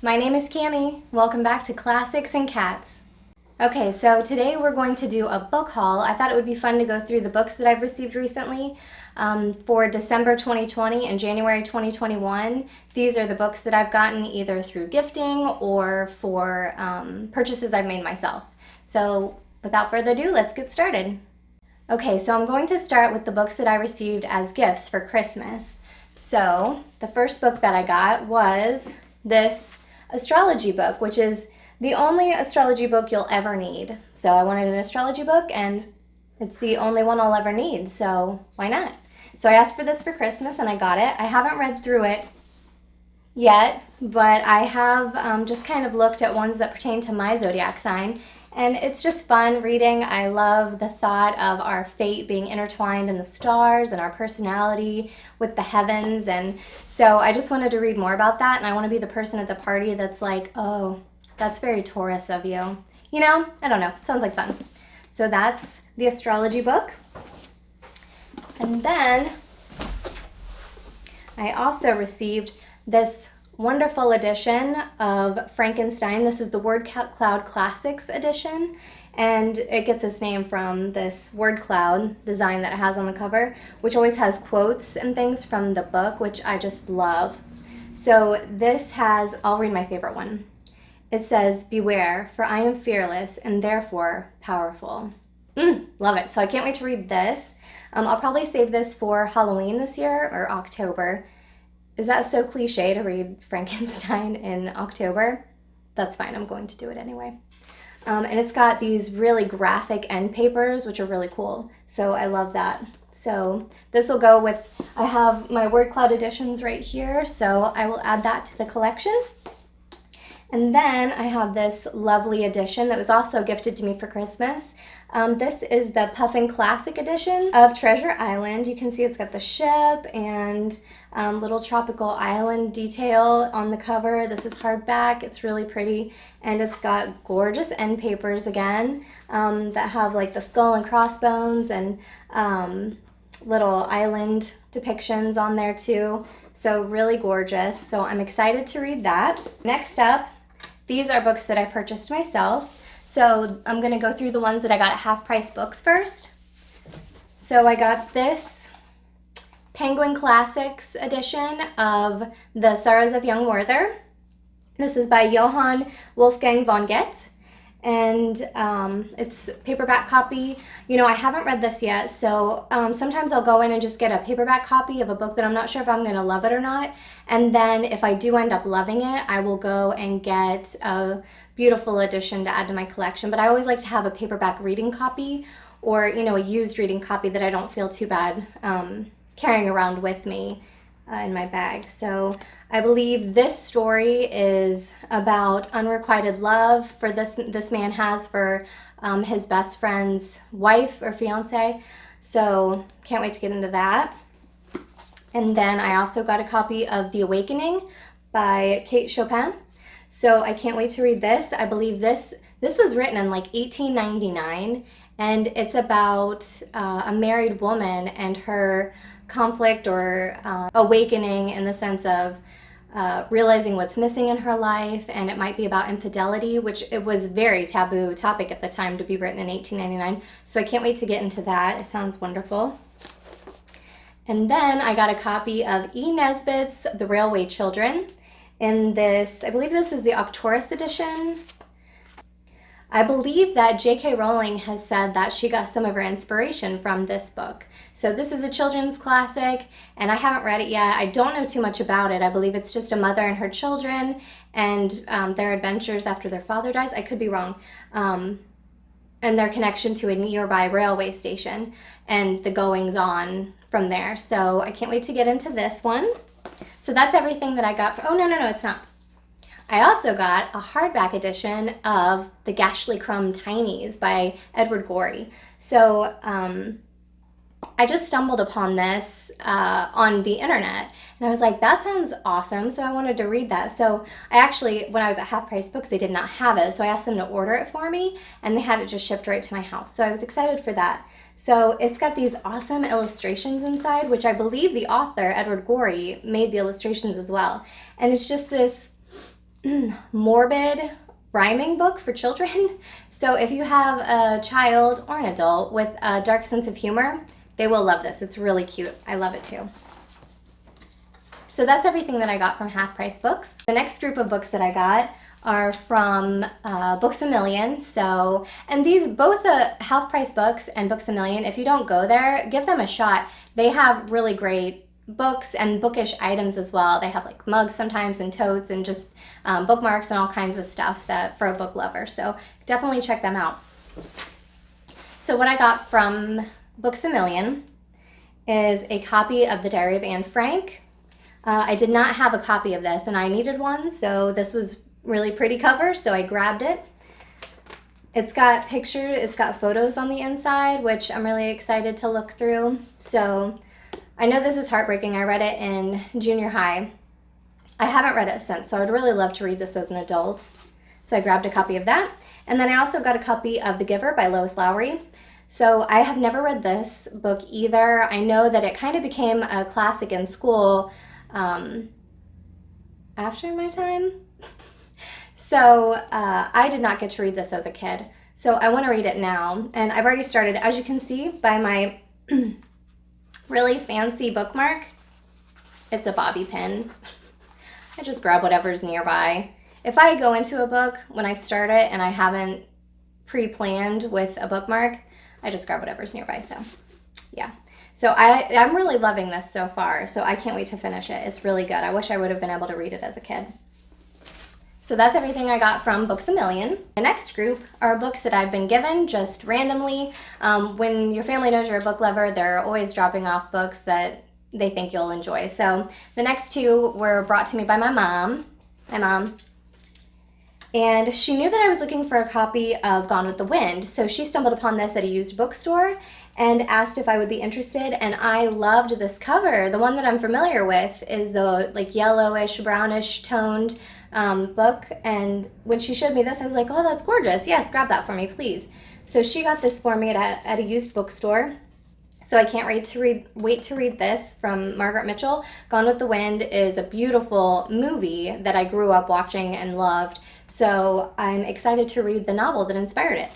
My name is Cami. Welcome back to Classics and Cats. Okay, so today we're going to do a book haul. I thought it would be fun to go through the books that I've received recently for December 2020 and January 2021. These are the books that I've gotten either through gifting or for purchases I've made myself. So without further ado, let's get started. Okay, so I'm going to start with the books that I received as gifts for Christmas. So the first book that I got was this astrology book, which is the only astrology book you'll ever need. So I wanted an astrology book, and it's the only one I'll ever need, so why not? So I asked for this for Christmas, and I got it. I haven't read through it yet, but I have just kind of looked at ones that pertain to my zodiac sign, and it's just fun reading. I love the thought of our fate being intertwined in the stars and our personality with the heavens, and so I just wanted to read more about that, and I want to be the person at the party that's like, oh, that's very Taurus of you. You know, I don't know, sounds like fun. So that's the astrology book. And then I also received this wonderful edition of Frankenstein. This is the Word Cloud Classics edition, and it gets its name from this word cloud design that it has on the cover, which always has quotes and things from the book, which I just love. So this has, I'll read my favorite one. It says, "Beware, for I am fearless and therefore powerful." Love it. So I can't wait to read this. I'll probably save this for Halloween this year or October. Is that so cliche to read Frankenstein in October? That's fine. I'm going to do it anyway. And it's got these really graphic end papers, which are really cool. So I love that. So this will go with, I have my word cloud editions right here, so I will add that to the collection. And then I have this lovely edition that was also gifted to me for Christmas. This is the Puffin Classic edition of Treasure Island. You can see it's got the ship and little tropical island detail on the cover. This is hardback. It's really pretty, and it's got gorgeous end papers again that have like the skull and crossbones and little island depictions on there too. So really gorgeous. So I'm excited to read that. Next up, these are books that I purchased myself. So I'm going to go through the ones that I got at Half Price Books first. So I got this Penguin Classics edition of The Sorrows of Young Werther. This is by Johann Wolfgang von Goethe, and it's a paperback copy. You know, I haven't read this yet, so sometimes I'll go in and just get a paperback copy of a book that I'm not sure if I'm going to love it or not, and then if I do end up loving it, I will go and get a beautiful edition to add to my collection. But I always like to have a paperback reading copy, or, you know, a used reading copy that I don't feel too bad carrying around with me in my bag. So I believe this story is about unrequited love for this man has for his best friend's wife or fiance. So can't wait to get into that. And then I also got a copy of The Awakening by Kate Chopin. So I can't wait to read this. I believe this was written in like 1899, and it's about a married woman and her conflict or awakening in the sense of realizing what's missing in her life, and it might be about infidelity, which it was a very taboo topic at the time to be written in 1899. So I can't wait to get into that. It sounds wonderful. And then I got a copy of E. Nesbit's The Railway Children. In this, I believe this is the Octoberus edition. I believe that J.K. Rowling has said that she got some of her inspiration from this book. So this is a children's classic, and I haven't read it yet. I don't know too much about it. I believe it's just a mother and her children and their adventures after their father dies. I could be wrong. And their connection to a nearby railway station and the goings-on from there. So I can't wait to get into this one. So that's everything that I got. Oh, no, it's not. I also got a hardback edition of the Gashleycrumb Tinies by Edward Gorey. So I just stumbled upon this on the internet, and I was like, that sounds awesome, so I wanted to read that. So I actually, when I was at Half Price Books, they did not have it, so I asked them to order it for me, and they had it just shipped right to my house. So I was excited for that. So it's got these awesome illustrations inside, which I believe the author, Edward Gorey, made the illustrations as well. And it's just this morbid rhyming book for children. So if you have a child or an adult with a dark sense of humor, they will love this. It's really cute. I love it too. So that's everything that I got from Half Price Books. The next group of books that I got are from Books A Million. So, and these both Half Price Books and Books A Million, if you don't go there, give them a shot. They have really great books and bookish items as well. They have like mugs sometimes and totes and just bookmarks and all kinds of stuff that for a book lover. So definitely check them out. So what I got from Books A Million is a copy of The Diary of Anne Frank. I did not have a copy of this and I needed one, so this was really pretty cover, so I grabbed it. It's got pictures, it's got photos on the inside, which I'm really excited to look through. So I know this is heartbreaking. I read it in junior high. I haven't read it since, so I would really love to read this as an adult. So I grabbed a copy of that. And then I also got a copy of The Giver by Lois Lowry. So I have never read this book either. I know that it kind of became a classic in school after my time. So I did not get to read this as a kid. So I want to read it now. And I've already started, as you can see by my really fancy bookmark. It's a bobby pin. I just grab whatever's nearby. If I go into a book when I start it and I haven't pre-planned with a bookmark, I just grab whatever's nearby. So yeah. So I'm really loving this so far. So I can't wait to finish it. It's really good. I wish I would have been able to read it as a kid. So that's everything I got from Books A Million. The next group are books that I've been given just randomly. When your family knows you're a book lover, they're always dropping off books that they think you'll enjoy. So the next two were brought to me by my mom. And she knew that I was looking for a copy of Gone with the Wind. So she stumbled upon this at a used bookstore and asked if I would be interested. And I loved this cover. The one that I'm familiar with is the like yellowish, brownish toned book. And when she showed me this, I was like, oh, that's gorgeous. Yes, grab that for me, please. So she got this for me at a used bookstore. So I can't wait to read this from Margaret Mitchell. Gone with the Wind is a beautiful movie that I grew up watching and loved. So I'm excited to read the novel that inspired it.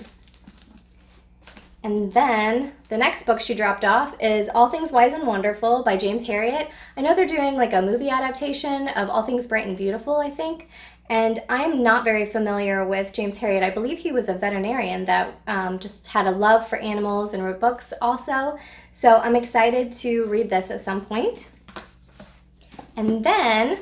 And then the next book she dropped off is All Things Wise and Wonderful by James Herriot. I know they're doing like a movie adaptation of All Things Bright and Beautiful, I think. And I'm not very familiar with James Herriot. I believe he was a veterinarian that just had a love for animals and wrote books also. So I'm excited to read this at some point. And then,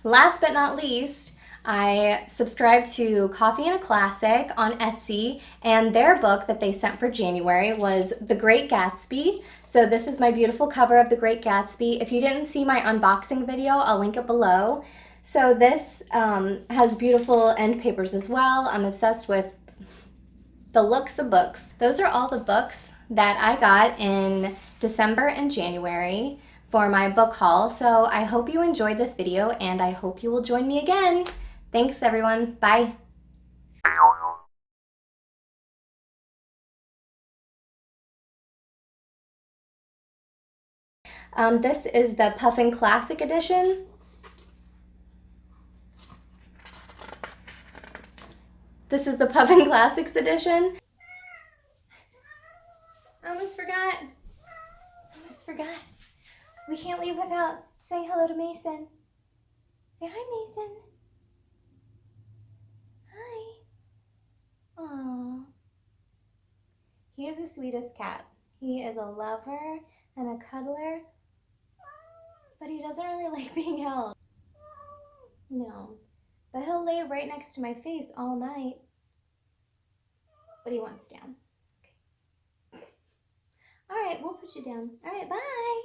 last but not least, I subscribed to Coffee and a Classic on Etsy, and their book that they sent for January was The Great Gatsby. So this is my beautiful cover of The Great Gatsby. If you didn't see my unboxing video, I'll link it below. So this has beautiful end papers as well. I'm obsessed with the looks of books. Those are all the books that I got in December and January for my book haul. So I hope you enjoyed this video and I hope you will join me again. Thanks everyone. Bye. This is the Puffin Classic Edition. This is the Puffin Classics Edition. I almost forgot. We can't leave without saying hello to Mason. Say hi, Mason. Hi. Aww. He is the sweetest cat. He is a lover and a cuddler, but he doesn't really like being held. No, but he'll lay right next to my face all night. But he wants down. Okay. All right, we'll put you down. All right, bye.